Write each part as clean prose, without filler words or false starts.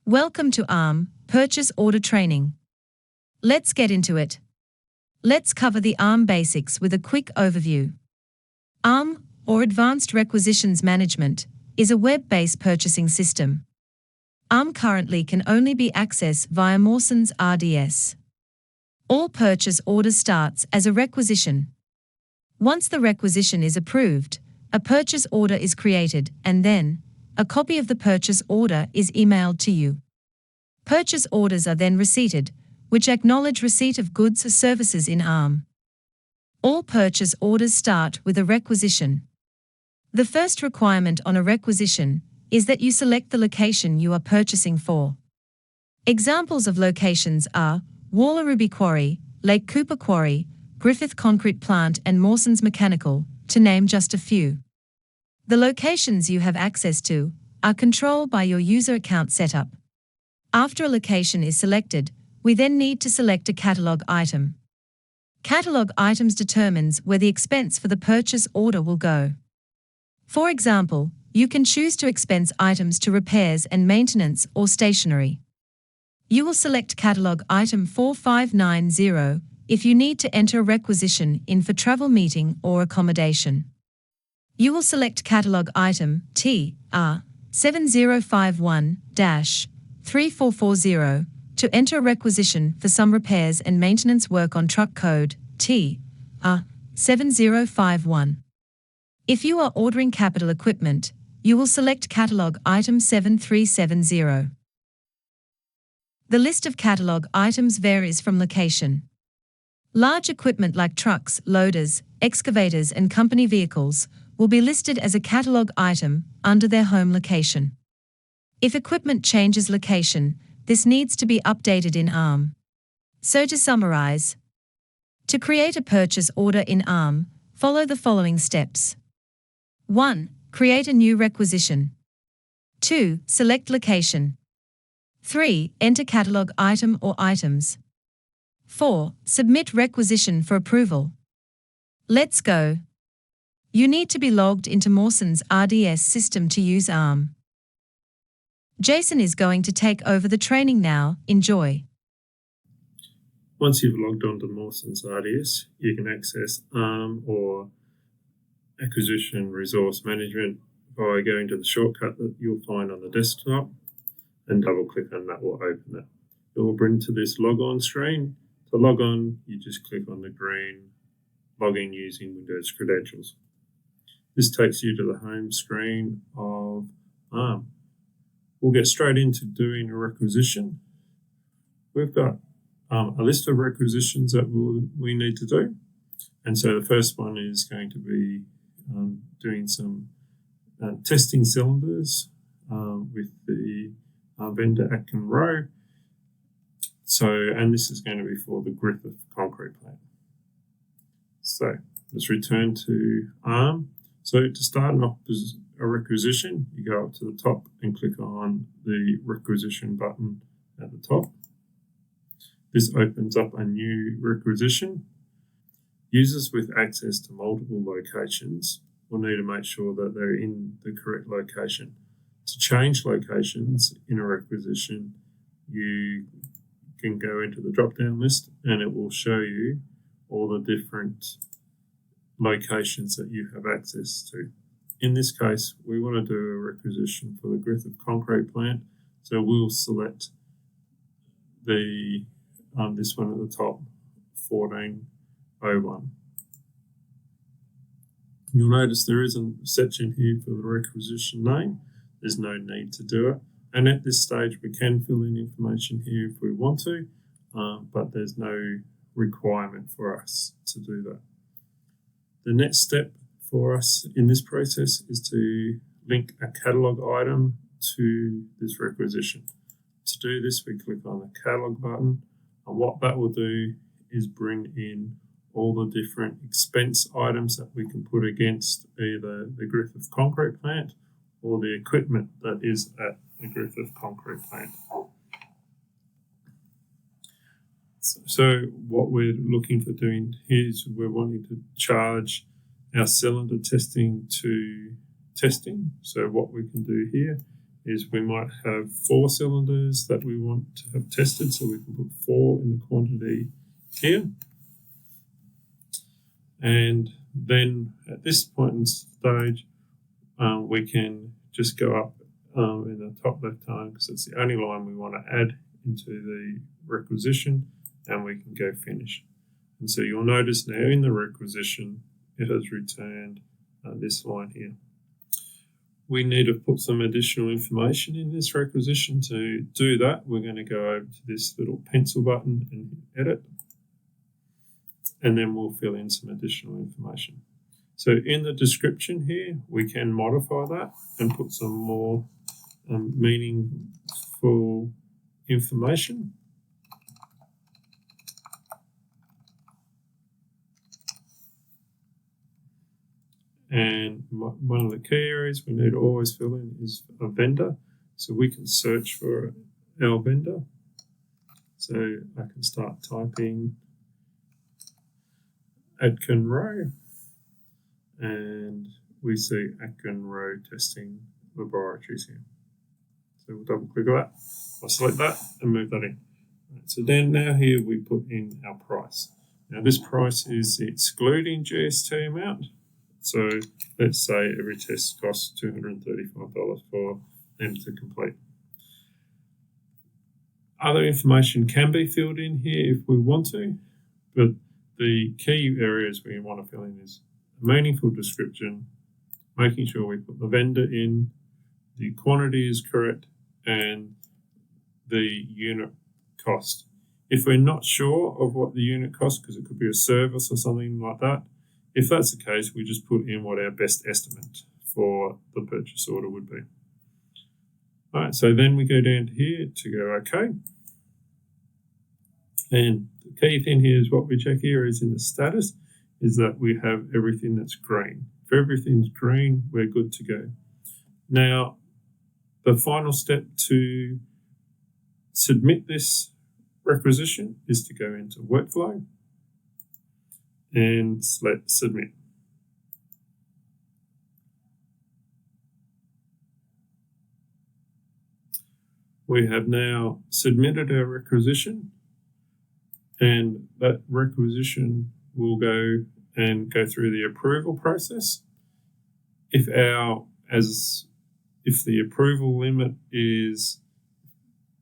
Welcome to ARM Purchase Order Training. Let's get into it. Let's cover the ARM basics with a quick overview. ARM, or Advanced Requisitions Management, is a web-based purchasing system. ARM currently can only be accessed via Mawson's RDS. All purchase orders starts as a requisition. Once the requisition is approved, a purchase order is created and then, a copy of the purchase order is emailed to you. Purchase orders are then receipted, which acknowledge receipt of goods or services in ARM. All purchase orders start with a requisition. The first requirement on a requisition is that you select the location you are purchasing for. Examples of locations are Wallarooby Quarry, Lake Cooper Quarry, Griffith Concrete Plant and Mawson's Mechanical, to name just a few. The locations you have access to are controlled by your user account setup. After a location is selected, we then need to select a catalog item. Catalog items determines where the expense for the purchase order will go. For example, you can choose to expense items to repairs and maintenance or stationery. You will select catalog item 4590 if you need to enter a requisition in for travel, meeting or accommodation. You will select catalog item TR 7051-3440 to enter a requisition for some repairs and maintenance work on truck code TR 7051. If you are ordering capital equipment, you will select catalog item 7370. The list of catalog items varies from location. Large equipment like trucks, loaders, excavators and company vehicles will be listed as a catalog item under their home location. If equipment changes location, this needs to be updated in ARM. So to summarize, to create a purchase order in ARM, follow the following steps. 1. Create a new requisition. 2. Select location. 3. Enter catalog item or items. 4. Submit requisition for approval. Let's go. You need to be logged into Mawson's RDS system to use ARM. Jason is going to take over the training now. Enjoy. Once you've logged on to Mawson's RDS, you can access ARM or Acquisition Resource Management by going to the shortcut that you'll find on the desktop and double-click on that will open it. It will bring to this log-on screen. To log on, you just click on the green Login using Windows credentials. This takes you to the home screen of ARM. We'll get straight into doing a requisition. We've got a list of requisitions that we need to do. And so the first one is going to be doing some testing cylinders with the vendor Atkin Rowe. And this is going to be for the Griffith Concrete Plant. So let's return to ARM. So to start a requisition, you go up to the top and click on the requisition button at the top. This opens up a new requisition. Users with access to multiple locations will need to make sure that they're in the correct location. To change locations in a requisition, you can go into the drop-down list and it will show you all the different locations that you have access to. In this case, we want to do a requisition for the Griffith Concrete Plant, so we'll select the this one at the top, 1401. You'll notice there is a section here for the requisition name. There's no need to do it, and at this stage we can fill in information here if we want to, but there's no requirement for us to do that. The next step for us in this process is to link a catalog item to this requisition. To do this, we click on the catalog button, and what that will do is bring in all the different expense items that we can put against either the Griffith Concrete Plant or the equipment that is at the Griffith Concrete Plant. So what we're looking for doing here is we're wanting to charge our cylinder testing to testing. So what we can do here is we might have 4 cylinders that we want to have tested, so we can put 4 in the quantity here. And then at this point in stage, we can just go up in the top left hand, because it's the only line we want to add into the requisition, and we can go finish. And so you'll notice now in the requisition, it has returned this line here. We need to put some additional information in this requisition. To do that, we're going to go over to this little pencil button and hit edit, and then we'll fill in some additional information. So in the description here, we can modify that and put some more meaningful information. And one of the key areas we need to always fill in is a vendor. So we can search for our vendor. So I can start typing Atkin Rowe, and we see Atkin Rowe Testing Laboratories here. So we'll double click on that. I'll select that and move that in. Right, so then now here we put in our price. Now this price is excluding GST amount. So let's say every test costs $235 for them to complete. Other information can be filled in here if we want to, but the key areas we want to fill in is a meaningful description, making sure we put the vendor in, the quantity is correct, and the unit cost. If we're not sure of what the unit cost, because it could be a service or something like that, if that's the case, we just put in what our best estimate for the purchase order would be. All right, so then we go down to here to go OK. And the key thing here is what we check here is in the status, is that we have everything that's green. If everything's green, we're good to go. Now, the final step to submit this requisition is to go into Workflow and select Submit. We have now submitted our requisition, and that requisition will go through the approval process. If the approval limit is,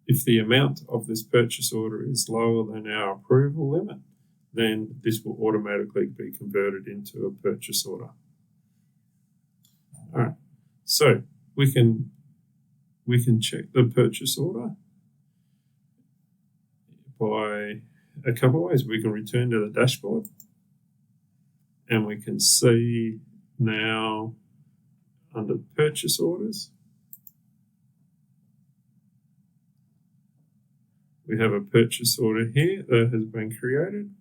if the amount of this purchase order is lower than our approval limit, then this will automatically be converted into a purchase order. All right, so we can check the purchase order by a couple of ways. We can return to the dashboard, and we can see now under purchase orders, we have a purchase order here that has been created.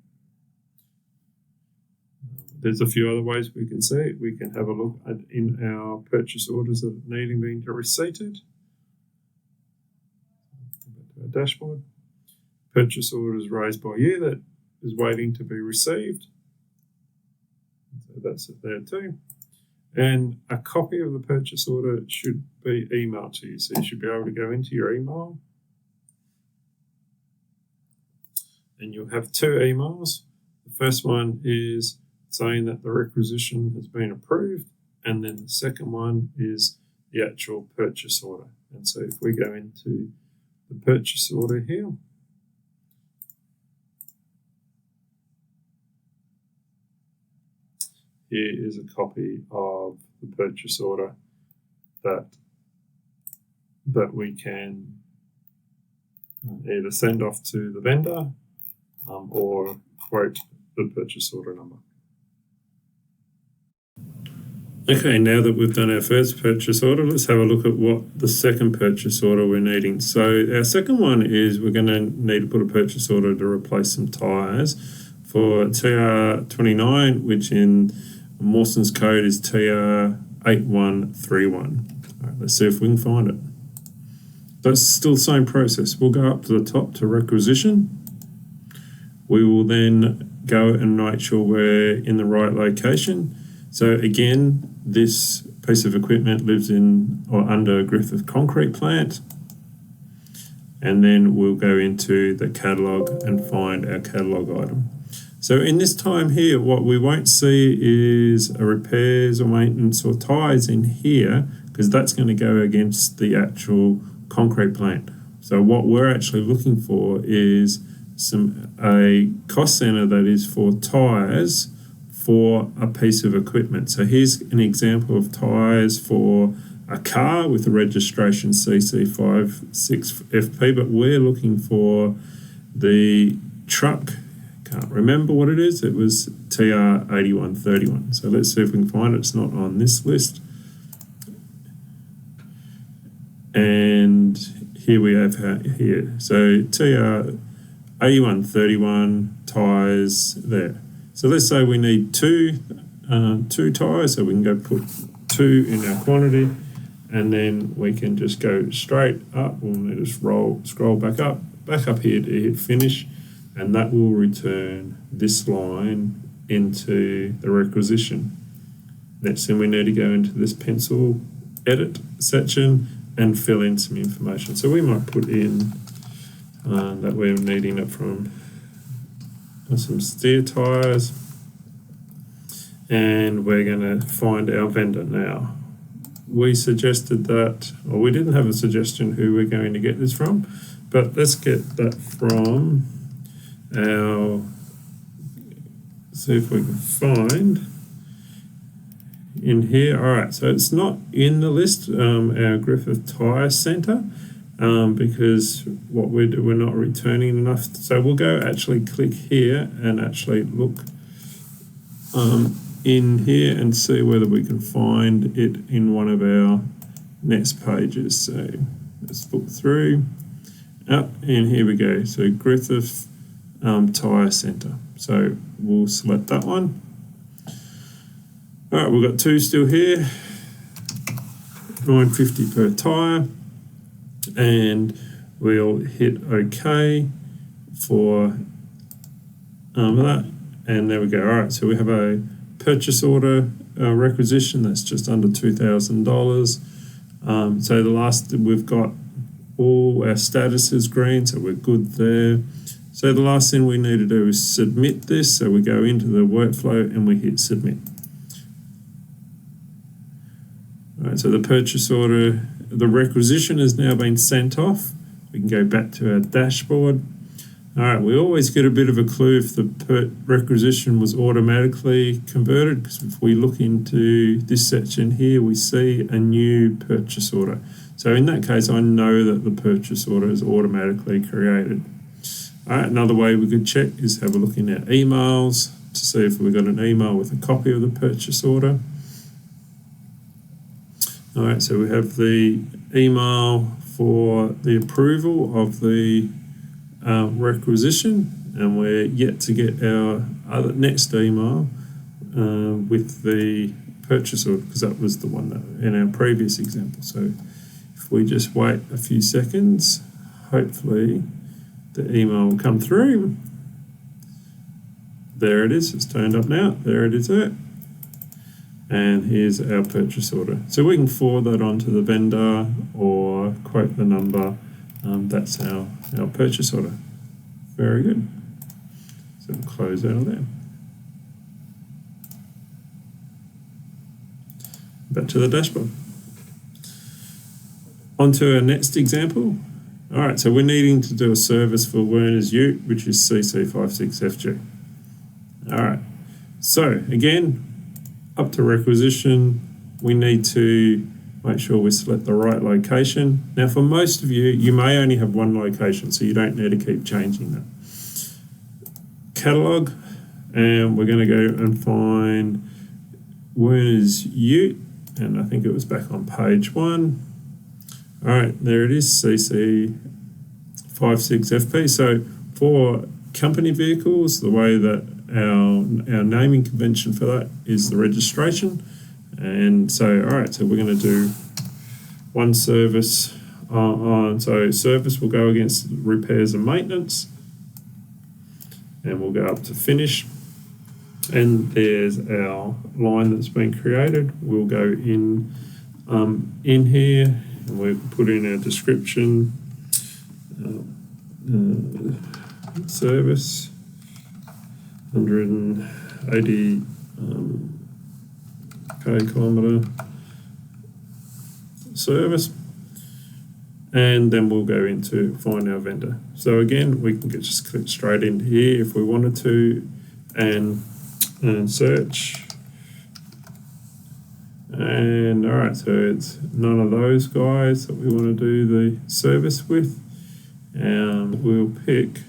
There's a few other ways we can see it. We can have a look in our purchase orders that are needing being receipted. Go back to our dashboard. Purchase orders raised by you that is waiting to be received. So that's it there too. And a copy of the purchase order should be emailed to you. So you should be able to go into your email, and you'll have 2 emails. The first one is saying that the requisition has been approved, and then the second one is the actual purchase order. And so if we go into the purchase order here, here is a copy of the purchase order that we can either send off to the vendor or quote the purchase order number. Okay, now that we've done our first purchase order, let's have a look at what the second purchase order we're needing. So our second one is we're going to need to put a purchase order to replace some tyres for TR29, which in Mawson's code is TR8131. All right, let's see if we can find it. That's still the same process. We'll go up to the top to requisition. We will then go and make sure we're in the right location. So again, this piece of equipment lives in or under Griffith Concrete Plant. And then we'll go into the catalogue and find our catalogue item. So in this time here, what we won't see is a repairs or maintenance or tyres in here, because that's going to go against the actual concrete plant. So what we're actually looking for is a cost centre that is for tyres for a piece of equipment. So here's an example of tyres for a car with a registration CC56FP, but we're looking for the truck. Can't remember what it is. It was TR8131. So let's see if we can find it. It's not on this list. And here we have here. So TR8131 tyres there. So let's say we need two tyres, so we can go put 2 in our quantity, and then we can just go straight up. We'll just scroll back up here to hit finish, and that will return this line into the requisition. Next thing we need to go into this pencil edit section and fill in some information. So we might put in that we're needing it from some steer tyres, and we're going to find our vendor now. We suggested that, or we didn't have a suggestion who we're going to get this from, but let's get that from our, see if we can find in here. All right, so it's not in the list, our Griffith Tyre Centre, because what we're not returning enough. So we'll go actually click here and actually look in here and see whether we can find it in one of our next pages. So let's look through. And here we go. So Griffith Tyre Centre. So we'll select that one. All right, we've got 2 still here. $9.50 per tyre. And we'll hit OK for that. And there we go. All right, so we have a purchase order requisition that's just under $2,000. So the last, we've got all our statuses green, so we're good there. So the last thing we need to do is submit this. So we go into the workflow and we hit submit. All right, so the purchase order, the requisition has now been sent off. We can go back to our dashboard. All right, we always get a bit of a clue if the requisition was automatically converted, because if we look into this section here, we see a new purchase order. So in that case, I know that the purchase order is automatically created. All right, another way we could check is have a look in our emails to see if we've got an email with a copy of the purchase order. All right, so we have the email for the approval of the requisition, and we're yet to get our next email with the purchase order, because that was the one that in our previous example. So if we just wait a few seconds, hopefully the email will come through. There it is, it's turned up now. There it is there. And here's our purchase order. So we can forward that on to the vendor or quote the number. That's our purchase order. Very good. So we'll close out of there. Back to the dashboard. On to our next example. All right, so we're needing to do a service for Werner's Ute, which is CC56FG. All right, so again, up to requisition, we need to make sure we select the right location. Now, for most of you, you may only have one location, so you don't need to keep changing that. Catalogue, and we're going to go and find Werner's Ute, and I think it was back on page 1. All right, there it is, CC56FP. So for company vehicles, the way that our naming convention for that is the registration. And so, all right, so we're going to do one service so service will go against repairs and maintenance, and we'll go up to finish. And there's our line that's been created. We'll go in here and we'll put in our description, service, 180 k-kilometre service, and then we'll go into find our vendor. So again, we can just click straight into here if we wanted to, and search. And all right, so it's none of those guys that we want to do the service with. And we'll pick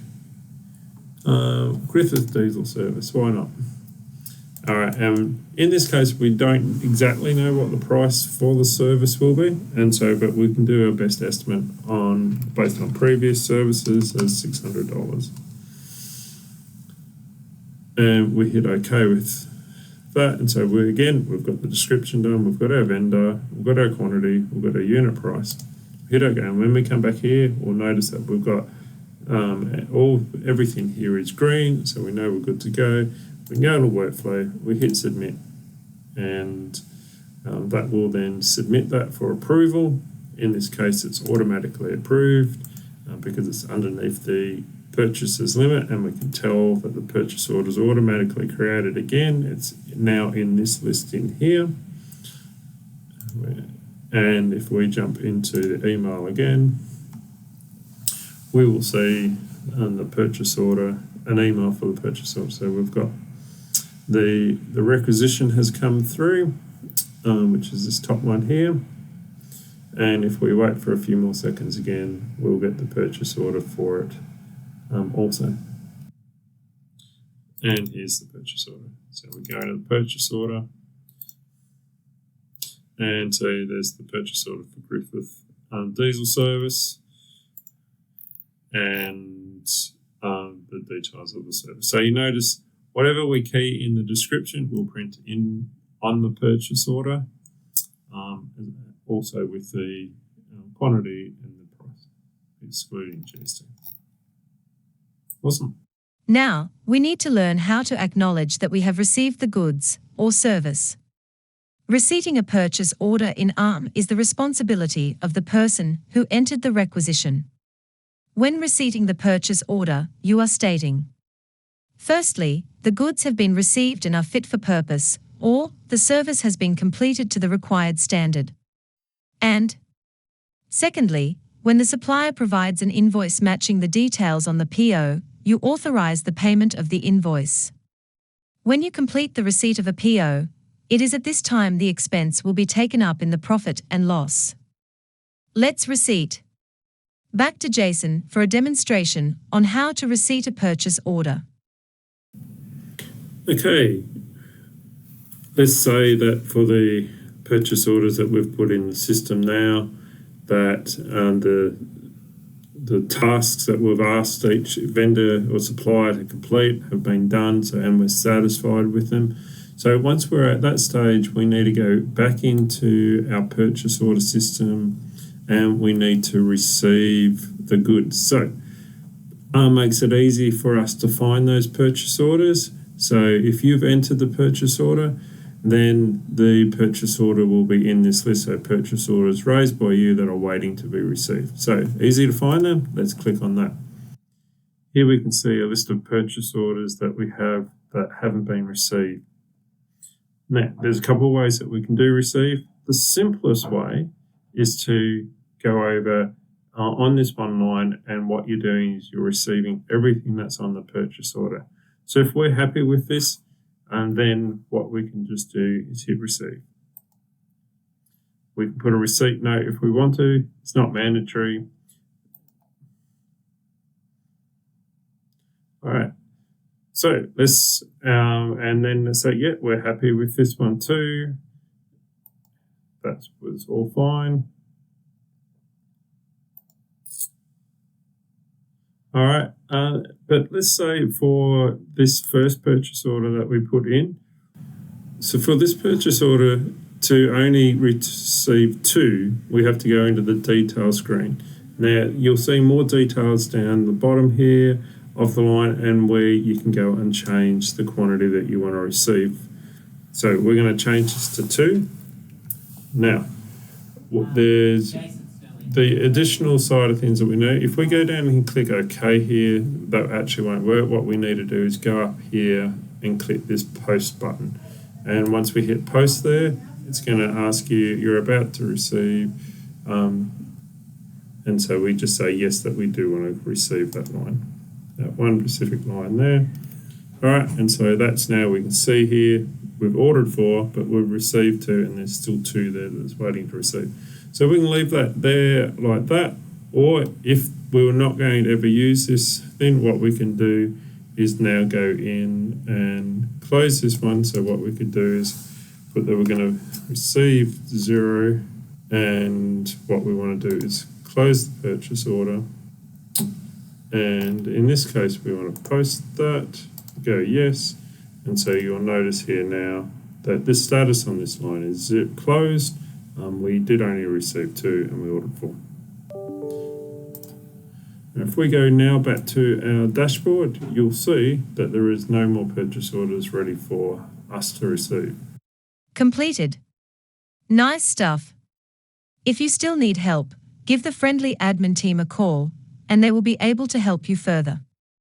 Griffith Diesel Service. Why not? All right, in this case, we don't exactly know what the price for the service will be, and so, but we can do our best estimate based on previous services as $600. And we hit OK with that, and so we've got the description done, we've got our vendor, we've got our quantity, we've got our unit price. Hit OK, and when we come back here, we'll notice that we've got everything here is green, so we know we're good to go. We can go to workflow, we hit submit, and that will then submit that for approval. In this case, it's automatically approved because it's underneath the purchaser's limit, and we can tell that the purchase order is automatically created again. It's now in this list in here. And if we jump into the email again, we will see the purchase order, an email for the purchase order. So we've got the requisition has come through, which is this top one here. And if we wait for a few more seconds again, we'll get the purchase order for it also. And here's the purchase order. So we go to the purchase order. And so there's the purchase order for Griffith Diesel Service and the details of the service. So you notice whatever we key in the description will print in on the purchase order, and also with the quantity and the price, excluding GST. Awesome. Now, we need to learn how to acknowledge that we have received the goods or service. Receipting a purchase order in ARM is the responsibility of the person who entered the requisition. When receipting the purchase order, you are stating: firstly, the goods have been received and are fit for purpose, or the service has been completed to the required standard. And secondly, when the supplier provides an invoice matching the details on the PO, you authorize the payment of the invoice. When you complete the receipt of a PO, it is at this time the expense will be taken up in the profit and loss. Let's receipt. Back to Jason for a demonstration on how to receipt a purchase order. Okay, let's say that for the purchase orders that we've put in the system now, that the tasks that we've asked each vendor or supplier to complete have been done, and we're satisfied with them. So once we're at that stage, we need to go back into our purchase order system and we need to receive the goods. So makes it easy for us to find those purchase orders. So if you've entered the purchase order, then the purchase order will be in this list. So purchase orders raised by you that are waiting to be received. So easy to find them. Let's click on that. Here we can see a list of purchase orders that we have that haven't been received. Now, there's a couple of ways that we can do receive. The simplest way is to go over on this one line, and what you're doing is you're receiving everything that's on the purchase order. So if we're happy with this, and then what we can just do is hit receive. We can put a receipt note if we want to. It's not mandatory. All right. So let's, and then let's say, yeah, we're happy with this one too. That was all fine. All right, but let's say for this first purchase order that we put in, so for this purchase order to only receive 2, we have to go into the detail screen. Now, you'll see more details down the bottom here of the line and where you can go and change the quantity that you want to receive. So we're going to change this to 2. Now, there's the additional side of things that we know. If we go down and click OK here, that actually won't work. What we need to do is go up here and click this post button. And once we hit post there, it's going to ask you, you're about to receive, and so we just say yes, that we do want to receive that line, that one specific line there. All right, and so that's now we can see here, we've ordered 4, but we've received 2, and there's still 2 there that's waiting to receive. So we can leave that there like that, or if we were not going to ever use this, then what we can do is now go in and close this one. So what we could do is put that we're going to receive 0, and what we want to do is close the purchase order. And in this case, we want to post that, go yes. And so you'll notice here now that this status on this line is closed. We did only receive 2 and we ordered 4. Now if we go now back to our dashboard, you'll see that there is no more purchase orders ready for us to receive. Completed. Nice stuff. If you still need help, give the friendly admin team a call, and they will be able to help you further.